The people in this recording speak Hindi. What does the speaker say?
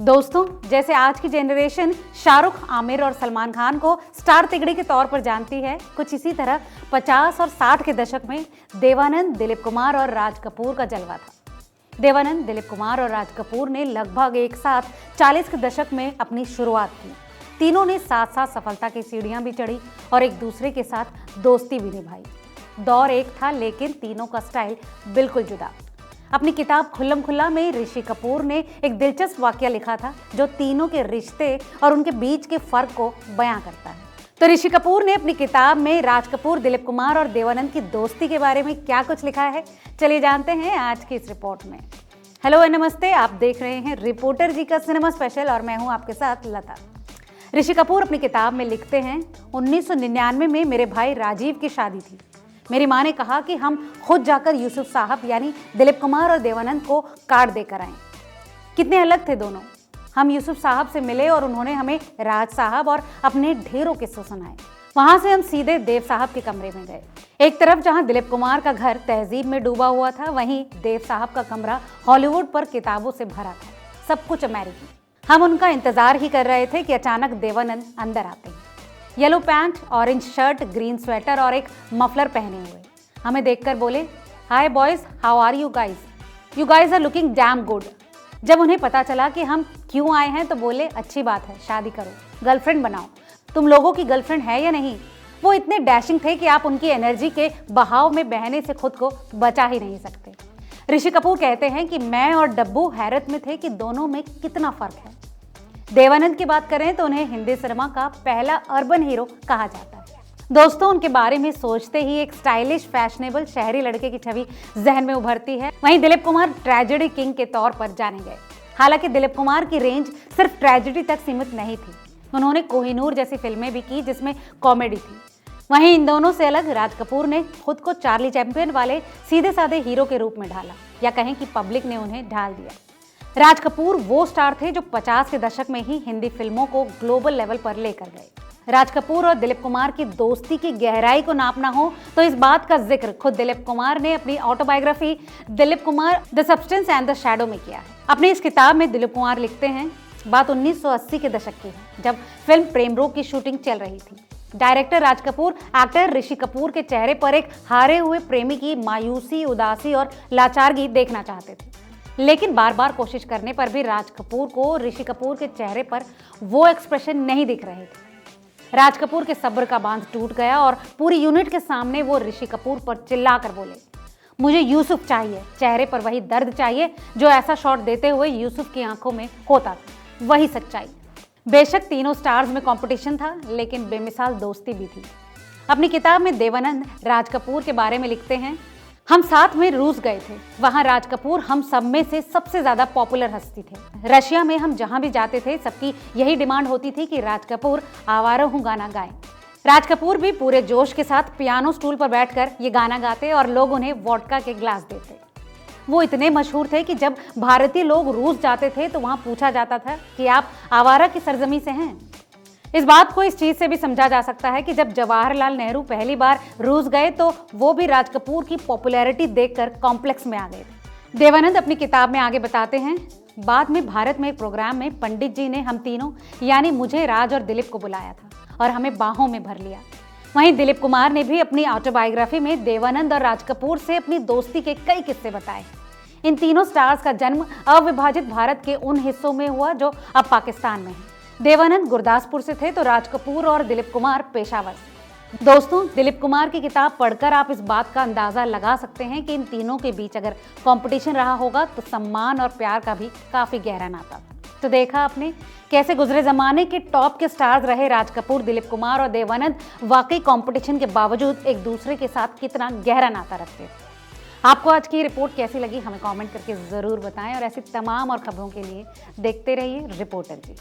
दोस्तों, जैसे आज की जनरेशन शाहरुख, आमिर और सलमान खान को स्टार तिगड़ी के तौर पर जानती है, कुछ इसी तरह 50 और 60 के दशक में देवानंद, दिलीप कुमार और राज कपूर का जलवा था। देवानंद, दिलीप कुमार और राज कपूर ने लगभग एक साथ 40 के दशक में अपनी शुरुआत की। तीनों ने साथ साथ सफलता की सीढ़ियां भी चढ़ी और एक दूसरे के साथ दोस्ती भी निभाई। दौर एक था, लेकिन तीनों का स्टाइल बिल्कुल जुदा। अपनी किताब खुल्लम खुल्ला में ऋषि कपूर ने एक दिलचस्प वाकया लिखा था जो तीनों के रिश्ते और उनके बीच के फर्क को बयां करता है। तो ऋषि कपूर ने अपनी किताब में राज कपूर, दिलीप कुमार और देवानंद की दोस्ती के बारे में क्या कुछ लिखा है, चलिए जानते हैं आज की इस रिपोर्ट में। हेलो नमस्ते, आप देख रहे हैं रिपोर्टर जी का सिनेमा स्पेशल और मैं हूं आपके साथ लता। ऋषि कपूर अपनी किताब में लिखते हैं, 1999 में मेरे भाई राजीव की शादी थी। मेरी माँ ने कहा कि हम खुद जाकर यूसुफ साहब यानी दिलीप कुमार और देवानंद को कार्ड देकर आए। कितने अलग थे दोनों। हम यूसुफ साहब से मिले और उन्होंने हमें राज साहब और अपने ढेरों किस्से सुनाए। वहां से हम सीधे देव साहब के कमरे में गए। एक तरफ जहां दिलीप कुमार का घर तहजीब में डूबा हुआ था, वहीं देव साहब का कमरा हॉलीवुड पर किताबों से भरा था, सब कुछ अमेरिकी। हम उनका इंतजार ही कर रहे थे कि अचानक देवानंद अंदर आते हैं। Yellow pant, orange shirt, green sweater और एक मफलर पहने हुए हमें देखकर बोले, hi boys, how are you guys? You guys are looking damn good. जब उन्हें पता चला कि हम क्यों आए हैं तो बोले, अच्छी बात है, शादी करो, गर्लफ्रेंड बनाओ। तुम लोगों की गर्लफ्रेंड है या नहीं? वो इतने डैशिंग थे कि आप उनकी एनर्जी के बहाव में बहने से खुद को बचा ही नहीं सकते। ऋषि कपूर कहते हैं कि मैं और डब्बू हैरत में थे कि दोनों में कितना फर्क है। देवानंद की बात करें तो उन्हें हिंदी सिनेमा का पहला अर्बन हीरो कहा जाता है। दोस्तों, उनके बारे में सोचते ही एक स्टाइलिश, फैशनेबल शहरी लड़के की छवि जहन में उभरती है। वहीं दिलीप कुमार ट्रेजेडी किंग के तौर पर जाने गए। हालांकि दिलीप कुमार की रेंज सिर्फ ट्रेजेडी तक सीमित नहीं थी, उन्होंने कोहिनूर जैसी फिल्में भी की जिसमें कॉमेडी थी। वहीं इन दोनों से अलग राज कपूर ने खुद को चार्ली चैंपियन वाले सीधे साधे हीरो के रूप में ढाला, या कहें कि पब्लिक ने उन्हें ढाल दिया। राज कपूर वो स्टार थे जो 50 के दशक में ही हिंदी फिल्मों को ग्लोबल लेवल पर लेकर गए। राज कपूर और दिलीप कुमार की दोस्ती की गहराई को नापना हो तो इस बात का जिक्र खुद दिलीप कुमार ने अपनी autobiography Dilip Kumar the substance and the shadow में किया है। अपनी इस किताब में दिलीप कुमार लिखते हैं, बात 1980 के दशक की है, जब फिल्म प्रेम रोग की शूटिंग चल रही थी। डायरेक्टर राज कपूर एक्टर ऋषि कपूर के चेहरे पर एक हारे हुए प्रेमी की मायूसी, उदासी और लाचारगी देखना चाहते थे, लेकिन बार बार कोशिश करने पर भी राज कपूर को ऋषि कपूर के चेहरे पर वो एक्सप्रेशन नहीं दिख रहे थे। राज कपूर के सब्र का बांध टूट गया और पूरी यूनिट के सामने वो ऋषि कपूर पर चिल्लाकर बोले, मुझे यूसुफ चाहिए, चेहरे पर वही दर्द चाहिए जो ऐसा शॉट देते हुए यूसुफ की आंखों में होता था, वही सच्चाई। बेशक तीनों स्टार्स में कंपटीशन था, लेकिन बेमिसाल दोस्ती भी थी। अपनी किताब में देवानंद राज कपूर के बारे में लिखते हैं, हम साथ में रूस गए थे। वहां राज कपूर हम सब में से सबसे ज्यादा पॉपुलर हस्ती थे। रशिया में हम जहां भी जाते थे, सबकी यही डिमांड होती थी कि राज कपूर आवारा हूं गाना गाएं। राज कपूर भी पूरे जोश के साथ पियानो स्टूल पर बैठकर ये गाना गाते और लोग उन्हें वोडका के ग्लास देते। वो इतने मशहूर थे कि जब भारतीय लोग रूस जाते थे तो वहां पूछा जाता था कि आप आवारा की सरजमी से हैं। इस बात को इस चीज से भी समझा जा सकता है कि जब जवाहरलाल नेहरू पहली बार रूस गए तो वो भी राज कपूर की पॉपुलैरिटी देखकर कॉम्प्लेक्स में आ गए थे। देवानंद अपनी किताब में आगे बताते हैं, बाद में भारत में एक प्रोग्राम में पंडित जी ने हम तीनों यानी मुझे, राज और दिलीप को बुलाया था और हमें बाहों में भर लिया। वहीं दिलीप कुमार ने भी अपनी ऑटोबायोग्राफी में देवानंद और राज कपूर से अपनी दोस्ती के कई किस्से बताए। इन तीनों स्टार्स का जन्म अविभाजित भारत के उन हिस्सों में हुआ जो अब पाकिस्तान में है। देवानंद गुरदासपुर से थे तो राज कपूर और दिलीप कुमार पेशावर से। दोस्तों, दिलीप कुमार की किताब पढ़कर आप इस बात का अंदाजा लगा सकते हैं कि इन तीनों के बीच अगर कंपटीशन रहा होगा तो सम्मान और प्यार का भी काफी गहरा नाता था। तो देखा आपने कैसे गुजरे जमाने के टॉप के स्टार्स रहे राज कपूर, दिलीप कुमार और देवानंद वाकई कंपटीशन के बावजूद एक दूसरे के साथ कितना गहरा नाता रखते थे। आपको आज की रिपोर्ट कैसी लगी हमें कमेंट करके जरूर बताएं और ऐसी तमाम और खबरों के लिए देखते रहिए रिपोर्टर जी।